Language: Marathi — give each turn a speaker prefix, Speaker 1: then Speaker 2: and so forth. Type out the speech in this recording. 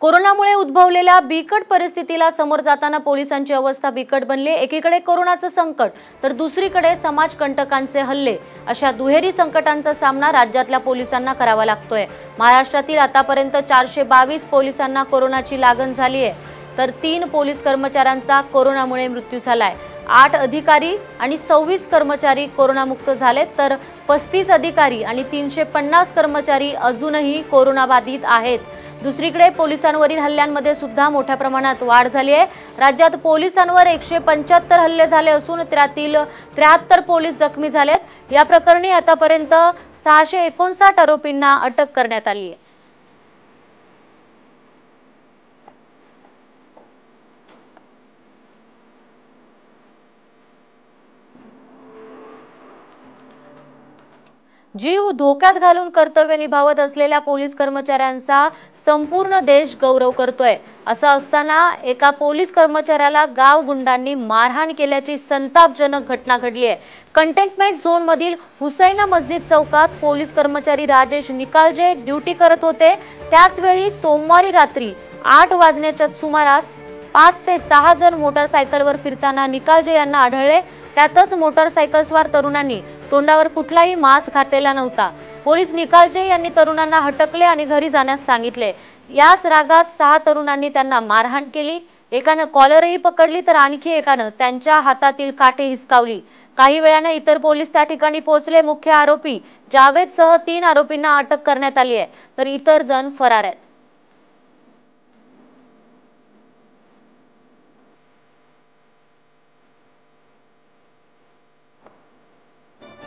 Speaker 1: कोरोनामुळे उद्भवलेल्या बिकट परिस्थितीला समोर जाताना पोलिसांची अवस्था बिकट बनली। एकीकडे कोरोनाचं संकट तर दुसरीकडे समाजकंटकांचे हल्ले, अशा दुहेरी संकटांचा सामना राज्यातल्या पोलिसांना करावा लागतोय। महाराष्ट्रातील आतापर्यंत 422 पोलिसांना कोरोनाची लागण झाली आहे, तर 3 पोलीस कर्मचाऱ्यांचा कोरोनामुळे मृत्यू झालाय। 8 अधिकारी आणि 26 कर्मचारी कोरोनामुक्त झालेत, तर 35 अधिकारी आणि 350 कर्मचारी अजूनही कोरोनाबाधित आहेत। दुसरीकडे पोलिसांवरील हल्ल्यांमध्ये सुद्धा मोठ्या प्रमाणात वाढ झाली आहे। राज्यात पोलिसांवर 175 हल्ले झाले असून त्यातील 73 पोलीस जखमी झालेत। या प्रकरणी आतापर्यंत 659 आरोपींना अटक करण्यात आली आहे। जीव धोक्यात घालून कर्तव्य निभावत असलेल्या पोलीस कर्मचाऱ्यांचा संपूर्ण देश गौरव करतोय। असं असताना एका पोलीस कर्मचाऱ्याला गाव गुंडांनी मारहाण केल्याची संतापजनक घटना घडली आहे। कंटेनमेंट झोन मधील हुसैना मस्जिद चौकात पोलीस कर्मचारी राजेश निकालजे ड्युटी करत होते। त्याच वेळी सोमवारी रात्री 8 वाजण्याच्या सुमारास 5 ते 6 जण मोटारसायकलवर फिरताना निकालजे यांना आढळले। त्यातच मोटारसायकलस्वार तरुणांनी तोंडावर कुठलाही मास्क घातलेला नव्हता। पोलीस निकालजे यांनी तरुणांना हटकले आणि घरी जाण्यास सांगितले। याच रागात 6 तरुणांनी त्यांना मारहाण केली। एकाने कॉलरही पकडली, तर आणखी एकाने त्यांच्या हातातील काठी हिसकावली। काही वेळाने इतर पोलीस त्या ठिकाणी पोहोचले। मुख्य आरोपी जावेद सह 3 आरोपींना अटक करण्यात आली आहे, तर इतर जण फरार आहेत।